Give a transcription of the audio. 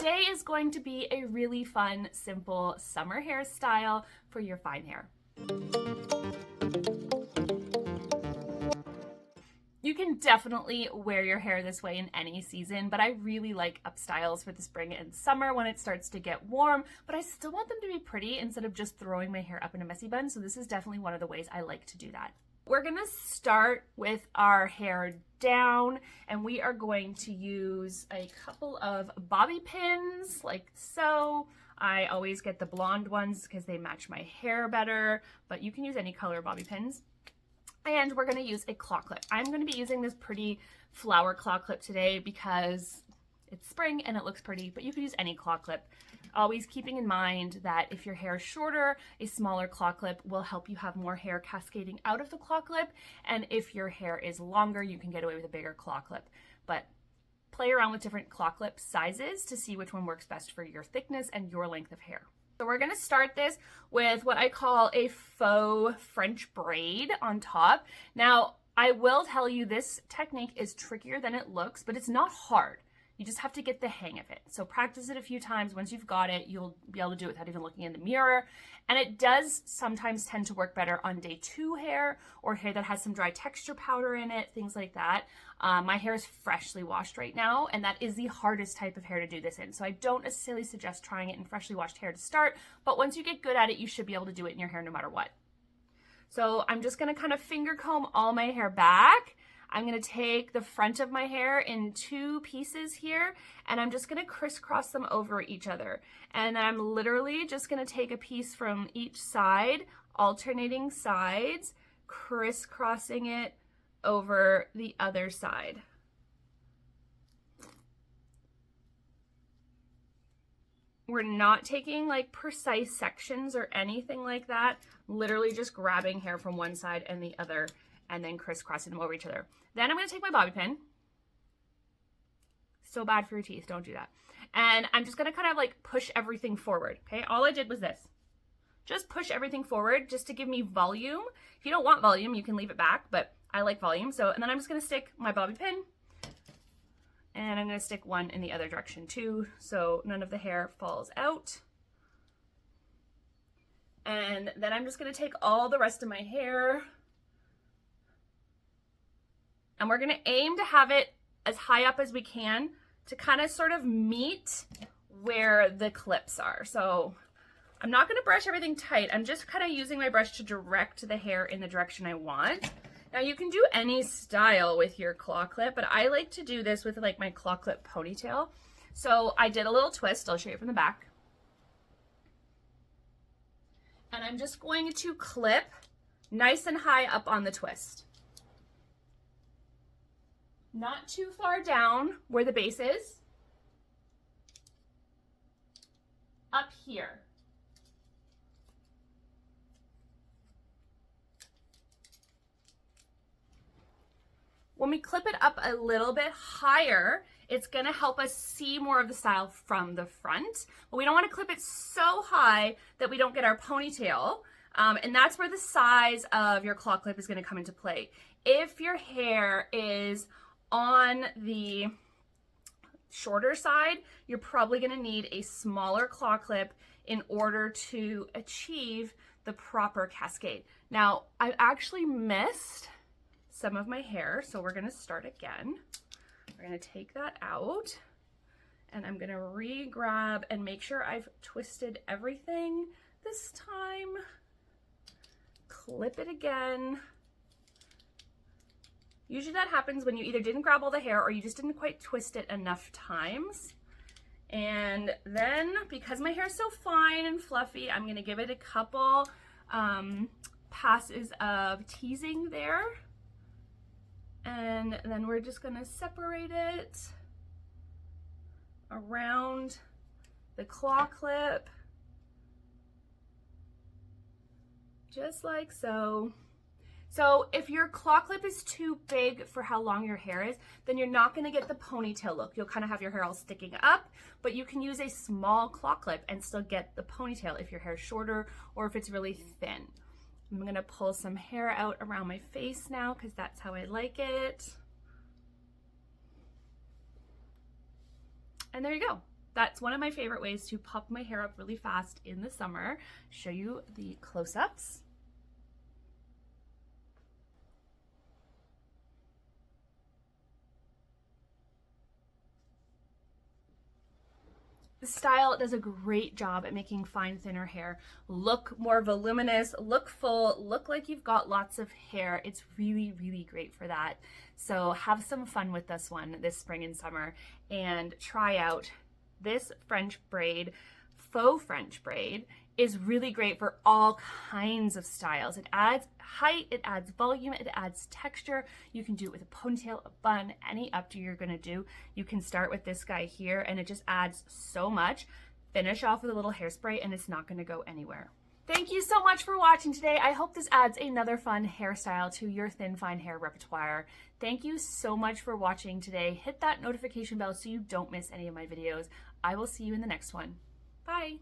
today is going to be a really fun, simple summer hairstyle for your fine hair. You can definitely wear your hair this way in any season, but I really like up styles for the spring and summer when it starts to get warm, but I still want them to be pretty instead of just throwing my hair up in a messy bun, so this is definitely one of the ways I like to do that. We're gonna start with our hair down, and we are going to use a couple of bobby pins like so. I always get the blonde ones because they match my hair better, but you can use any color bobby pins. And we're gonna use a claw clip. I'm gonna be using this pretty flower claw clip today because it's spring and it looks pretty, but you could use any claw clip. Always keeping in mind that if your hair is shorter, a smaller claw clip will help you have more hair cascading out of the claw clip. And if your hair is longer, you can get away with a bigger claw clip. But play around with different claw clip sizes to see which one works best for your thickness and your length of hair. So we're gonna start this with what I call a faux French braid on top. Now, I will tell you this technique is trickier than it looks, but it's not hard. You just have to get the hang of it. So practice it a few times. Once you've got it, you'll be able to do it without even looking in the mirror. And it does sometimes tend to work better on day 2 hair or hair that has some dry texture powder in it, things like that. My hair is freshly washed right now, and that is the hardest type of hair to do this in. So I don't necessarily suggest trying it in freshly washed hair to start, but once you get good at it, you should be able to do it in your hair no matter what. So I'm just gonna kind of finger comb all my hair back. I'm gonna take the front of my hair in 2 pieces here, and I'm just gonna crisscross them over each other. And I'm literally just gonna take a piece from each side, alternating sides, crisscrossing it over the other side. We're not taking like precise sections or anything like that. Literally just grabbing hair from one side and the other and then crisscrossing them over each other. Then I'm gonna take my bobby pin. So bad for your teeth, don't do that. And I'm just gonna kind of like push everything forward, okay? All I did was this. Just push everything forward just to give me volume. If you don't want volume, you can leave it back, but I like volume. So, and then I'm just gonna stick my bobby pin, and I'm gonna stick one in the other direction too, so none of the hair falls out. And then I'm just gonna take all the rest of my hair, and we're gonna aim to have it as high up as we can to kind of sort of meet where the clips are. So I'm not gonna brush everything tight. I'm just kind of using my brush to direct the hair in the direction I want. Now you can do any style with your claw clip, but I like to do this with like my claw clip ponytail. So I did a little twist, I'll show you from the back. And I'm just going to clip nice and high up on the twist. Not too far down where the base is. Up here. When we clip it up a little bit higher, it's gonna help us see more of the style from the front, but we don't wanna clip it so high that we don't get our ponytail, and that's where the size of your claw clip is gonna come into play. If your hair is on the shorter side, you're probably gonna need a smaller claw clip in order to achieve the proper cascade. Now, I actually missed some of my hair, so we're gonna start again. We're gonna take that out, and I'm gonna re-grab and make sure I've twisted everything this time. Clip it again. Usually that happens when you either didn't grab all the hair or you just didn't quite twist it enough times. And then, because my hair is so fine and fluffy, I'm gonna give it a couple passes of teasing there. And then we're just gonna separate it around the claw clip, just like so. So if your claw clip is too big for how long your hair is, then you're not gonna get the ponytail look. You'll kind of have your hair all sticking up, but you can use a small claw clip and still get the ponytail if your hair is shorter or if it's really thin. I'm gonna pull some hair out around my face now because that's how I like it. And there you go. That's one of my favorite ways to pop my hair up really fast in the summer. Show you the close-ups. The style does a great job at making fine, thinner hair look more voluminous, look full, look like you've got lots of hair. It's really, really great for that. So have some fun with this one this spring and summer and try out this French braid. Faux French braid is really great for all kinds of styles. It adds height, it adds volume, it adds texture. You can do it with a ponytail, a bun, any updo you're gonna do. You can start with this guy here and it just adds so much. Finish off with a little hairspray and it's not gonna go anywhere. Thank you so much for watching today. I hope this adds another fun hairstyle to your thin, fine hair repertoire. Thank you so much for watching today. Hit that notification bell so you don't miss any of my videos. I will see you in the next one. Bye.